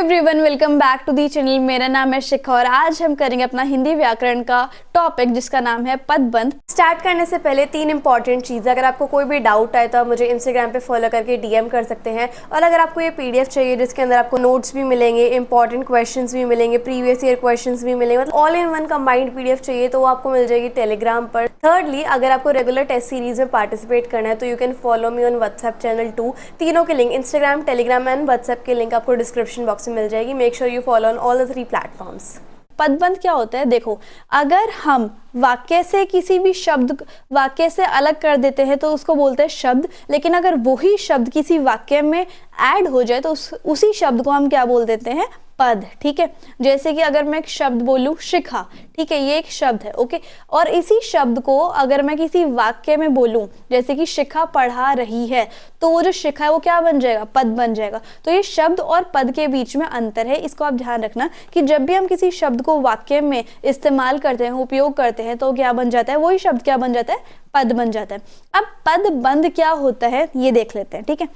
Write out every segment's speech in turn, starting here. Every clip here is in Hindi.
Everyone, welcome back to the channel. मेरा नाम है शिखा और आज हम करेंगे अपना हिंदी व्याकरण का टॉपिक जिसका नाम है पदबंध। स्टार्ट करने से पहले 3 इंपॉर्टेंट चीज़, अगर आपको कोई भी डाउट आए तो आप मुझे इंस्टाग्राम पे फॉलो करके डीएम कर सकते हैं। और अगर आपको ये पीडीएफ चाहिए जिसके अंदर आपको नोट्स भी मिलेंगे, इंपॉर्टेंट क्वेश्चंस भी मिलेंगे, प्रीवियस ईयर क्वेश्चंस भी मिलेंगे, मतलब all in one combined PDF चाहिए तो वो आपको मिल जाएगी टेलीग्राम पर। थर्डली, अगर आपको रेगुलर टेस्ट सीरीज में पार्टिसिपेट करना है तो you can follow me on WhatsApp channel 2। तीनों के link, Instagram, Telegram and WhatsApp के लिंक आपको डिस्क्रिप्शन बॉक्स में मिल जाएगी। Make sure you follow on all the 3 platforms. पदबंध क्या होता है? देखो, अगर हम वाक्य से किसी भी शब्द वाक्य से अलग कर देते हैं तो उसको बोलते हैं शब्द, लेकिन अगर वही शब्द किसी वाक्य में ऐड हो जाए तो उसी शब्द को हम क्या बोल देते हैं? पद। ठीक है, जैसे कि अगर मैं एक शब्द बोलूं शिखा, ठीक है, ये एक शब्द है, ओके, और इसी शब्द को अगर मैं किसी वाक्य में बोलूं जैसे कि शिखा पढ़ा रही है, तो वो जो शिखा है वो क्या बन जाएगा? पद बन जाएगा। तो ये शब्द और पद के बीच में अंतर है, इसको आप ध्यान रखना कि जब भी हम किसी शब्द को वाक्य में इस्तेमाल करते हैं, उपयोग करते हैं, तो क्या बन जाता है? वही शब्द क्या बन जाता है? पद बन जाता है। अब पदबंध क्या होता है ये देख लेते हैं। ठीक है,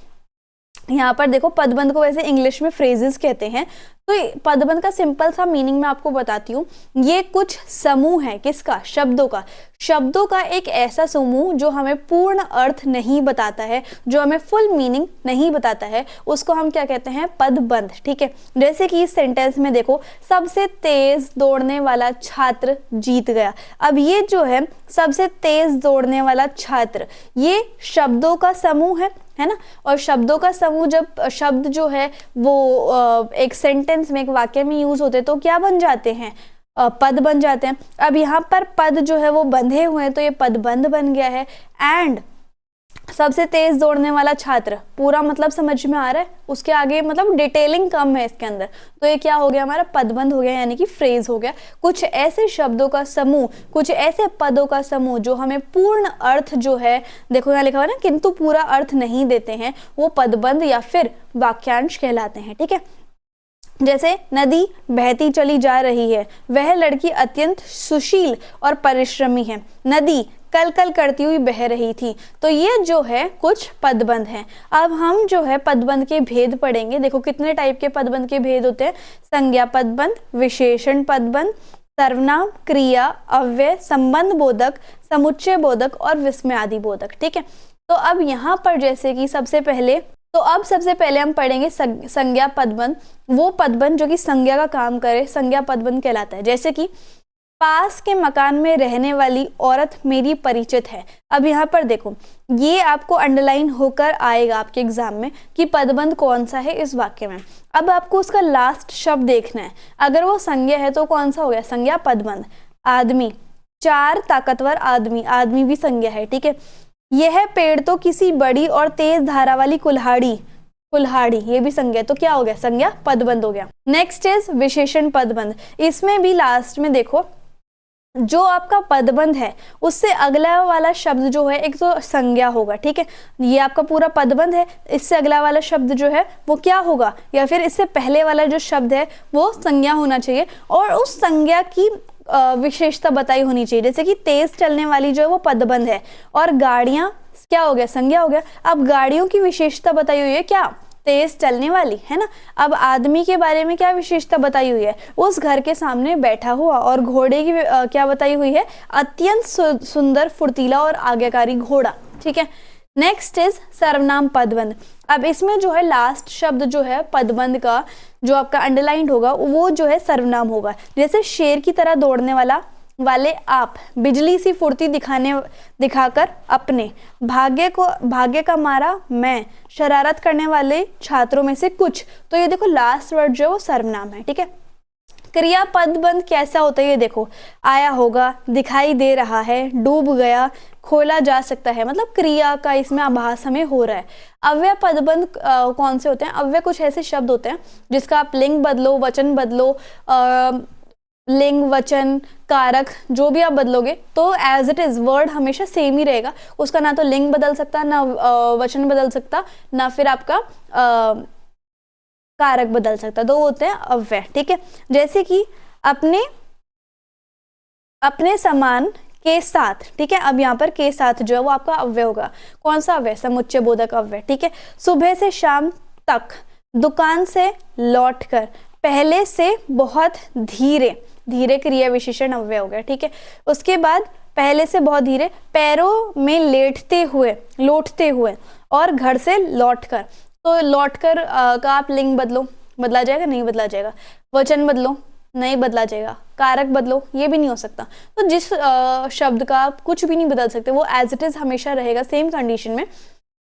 यहाँ पर देखो, पदबंध को वैसे इंग्लिश में फ्रेजेस कहते हैं। तो पदबंध का सिंपल सा मीनिंग मैं आपको बताती हूँ। ये कुछ समूह है, किसका? शब्दों का एक ऐसा समूह जो हमें पूर्ण अर्थ नहीं बताता है, जो हमें फुल मीनिंग नहीं बताता है, उसको हम क्या कहते हैं? पदबंध। ठीक है, जैसे कि इस सेंटेंस में देखो, सबसे तेज दौड़ने वाला छात्र जीत गया। अब ये जो है सबसे तेज दौड़ने वाला छात्र, ये शब्दों का समूह है ना। और शब्दों का समूह, जब शब्द जो है वो एक सेंटेंस में, एक वाक्य में यूज होते हैं तो क्या बन जाते हैं? पद बन जाते हैं। अब यहाँ पर पद जो है वो बंधे हुए हैं तो ये पदबंध बन गया है। एंड सबसे तेज दौड़ने वाला छात्र, पूरा मतलब समझ में आ रहा है? उसके आगे मतलब डिटेलिंग कम है इसके अंदर, तो ये क्या हो गया? हमारा पदबंध हो गया, यानी कि फ्रेज हो गया। कुछ ऐसे शब्दों का समूह, कुछ ऐसे पदों का समूह जो हमें पूर्ण अर्थ जो है, देखो यहाँ लिखा हुआ है ना, किंतु पूरा अर्थ नहीं देते हैं, वो पदबंध या फिर वाक्यांश कहलाते हैं। ठीक है, जैसे नदी बहती चली जा रही है, वह लड़की अत्यंत सुशील और परिश्रमी है, नदी कल कल करती हुई बह रही थी। तो ये जो है कुछ पदबंध हैं। अब हम जो है पदबंध के भेद पढ़ेंगे। देखो कितने टाइप के पदबंध के भेद होते हैं। संज्ञा पदबंध, विशेषण पदबंध, सर्वनाम, क्रिया, अव्यय, संबंध बोधक, समुच्चय बोधक और विस्मयादि बोधक। ठीक है, तो अब यहाँ पर जैसे कि सबसे पहले हम पढ़ेंगे संज्ञा पदबंध। वो पदबंध जो कि संज्ञा का काम करे, संज्ञा पदबंध कहलाता है। जैसे कि पास के मकान में रहने वाली औरत मेरी परिचित है। अब यहाँ पर देखो, ये आपको अंडरलाइन होकर आएगा आपके एग्जाम में कि पदबंध कौन सा है इस वाक्य में। अब आपको उसका लास्ट शब्द देखना है। अगर वो संज्ञा है तो कौन सा हो गया? संज्ञा पदबंध। आदमी, 4 ताकतवर आदमी, आदमी भी संज्ञा है। ठीक है, यह पेड़ तो किसी बड़ी और तेज धारा वाली कुल्हाड़ी, ये भी संज्ञा, तो क्या हो गया? संज्ञा पदबंध हो गया। नेक्स्ट इज विशेषण पदबंध। इसमें भी लास्ट में देखो, जो आपका पदबंध है उससे अगला वाला शब्द जो है एक तो संज्ञा होगा। ठीक है, ये आपका पूरा पदबंध है, इससे अगला वाला शब्द जो है वो क्या होगा, या फिर इससे पहले वाला जो शब्द है वो संज्ञा होना चाहिए और उस संज्ञा की विशेषता बताई होनी चाहिए। जैसे कि तेज चलने वाली जो है वो पदबंध है और गाड़ियां क्या हो गया? संज्ञा हो गया। अब गाड़ियों की विशेषता बताई हुई है क्या? तेज चलने वाली, है ना। अब आदमी के बारे में क्या विशेषता बताई हुई है? उस घर के सामने बैठा हुआ। और घोड़े की क्या बताई हुई है? अत्यंत सुंदर, फुर्तीला और आज्ञाकारी घोड़ा। ठीक है, नेक्स्ट इज सर्वनाम पदबंध। अब इसमें जो है लास्ट शब्द जो है पदबंध का जो आपका अंडरलाइंड होगा वो जो है सर्वनाम होगा। जैसे शेर की तरह दौड़ने वाले आप, बिजली सी फुर्ती दिखाकर अपने, भाग्य का मारा मैं, शरारत करने वाले छात्रों में से कुछ। तो ये देखो लास्ट वर्ड जो है वो सर्वनाम है। ठीक है, क्रिया पदबंध कैसा होता है ये देखो, आया होगा, दिखाई दे रहा है, डूब गया, खोला जा सकता है, मतलब क्रिया का इसमें आभास हमें हो रहा है। अव्यय पदबंध कौन से होते हैं? अव्यय कुछ ऐसे शब्द होते हैं जिसका आप लिंग बदलो, वचन बदलो, लिंग, वचन, कारक जो भी आप बदलोगे तो एज इट इज वर्ड हमेशा सेम ही रहेगा। उसका ना तो लिंग बदल सकता, ना वचन बदल सकता, ना फिर आपका कारक बदल सकता। तो होते हैं अव्यय। ठीक है, जैसे कि अपने समान के साथ। ठीक है, अब यहाँ पर के साथ जो है वो आपका अव्यय होगा। कौन सा अव्यय? समुच्चय बोधक अव्यय। ठीक है, सुबह से शाम तक दुकान से लौटकर, पहले से बहुत धीरे, धीरे क्रिया विशेषण अव्यय हो गया, ठीक है। उसके बाद पहले से बहुत धीरे, पैरों में लेटते हुए, लौटते हुए, और घर से लौटकर। तो लौटकर का आप लिंग बदलो, बदला जाएगा? नहीं बदला जाएगा। वचन बदलो, नहीं बदला जाएगा। कारक बदलो, ये भी नहीं हो सकता। तो जिस शब्द का आप कुछ भी नहीं बदल सकते, वो एज इट इज हमेशा रहेगा सेम कंडीशन में,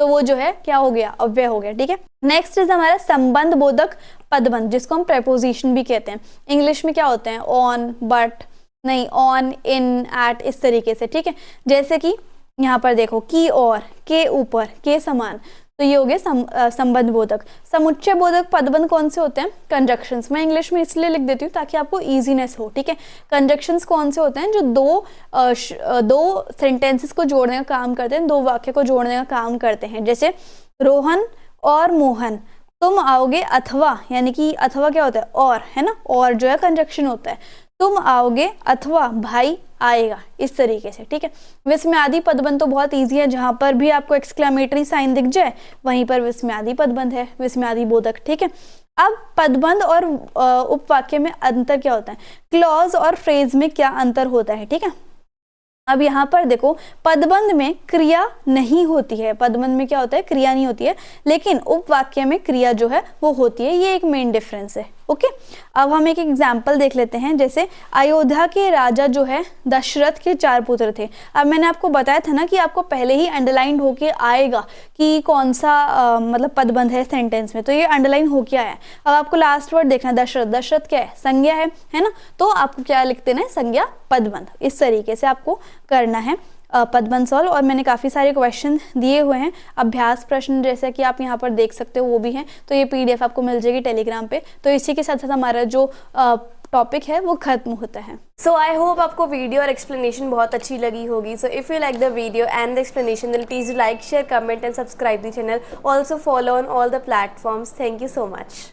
तो वो जो है क्या हो गया? अव्यय हो गया, ठीक है। नेक्स्ट इज हमारा संबंध बोधक पदबंध, जिसको हम प्रेपोजिशन भी कहते हैं। इंग्लिश में क्या होते हैं? ऑन, बट, नहीं, ऑन, इन, एट, इस तरीके से, ठीक है। जैसे कि यहाँ पर देखो, की और, के ऊपर, के समान, तो ये हो गया संबंध बोधक। समुच्चय बोधक पदबंध कौन से होते हैं? कंजक्शंस। मैं इंग्लिश में इसलिए लिख देती हूँ ताकि आपको इजीनेस हो, ठीक है। कंजक्शंस कौन से होते हैं? जो दो सेंटेंसेस को जोड़ने का काम करते हैं, दो वाक्य को जोड़ने का काम करते हैं। जैसे रोहन और मोहन, तुम आओगे अथवा, यानी कि अथवा क्या होता है? और, है ना, और जो है कंजक्शन होता है। तुम आओगे अथवा भाई आएगा, इस तरीके से, ठीक है। विस्मयादि पदबंध तो बहुत इजी है, जहां पर भी आपको एक्सक्लेमेटरी साइन दिख जाए वहीं पर विस्मयादि पदबंध है, विस्मयादि बोधक, ठीक है। अब पदबंध और उपवाक्य में अंतर क्या होता है? क्लॉज और फ्रेज में क्या अंतर होता है, ठीक है। अब यहाँ पर देखो, पदबंध में क्रिया नहीं होती है, पदबंध में क्या होता है? क्रिया नहीं होती है, लेकिन उपवाक्य में क्रिया जो है वो होती है। ये एक मेन डिफरेंस है, ओके। अब हम एक एग्जाम्पल देख लेते हैं। जैसे अयोध्या के राजा जो है दशरथ के 4 पुत्र थे। अब मैंने आपको बताया था ना कि आपको पहले ही अंडरलाइन होके आएगा कि कौन सा मतलब पदबंध है सेंटेंस में, तो ये अंडरलाइन होके आया है। अब आपको लास्ट वर्ड देखना, दशरथ, दशरथ क्या है? संज्ञा है ना, तो आपको क्या लिख देना है? संज्ञा पदबंध। इस तरीके से आपको करना है पदबंध सॉल्व। और मैंने काफ़ी सारे क्वेश्चन दिए हुए हैं, अभ्यास प्रश्न जैसे कि आप यहाँ पर देख सकते हो वो भी हैं, तो ये PDF आपको मिल जाएगी टेलीग्राम पे। तो इसी के साथ साथ हमारा जो टॉपिक है वो खत्म होता है। सो आई होप आपको वीडियो और एक्सप्लेनेशन बहुत अच्छी लगी होगी। So if you like the video and the explanation, then please like, share, comment and subscribe the channel. Also follow on all the platforms. Thank you so much.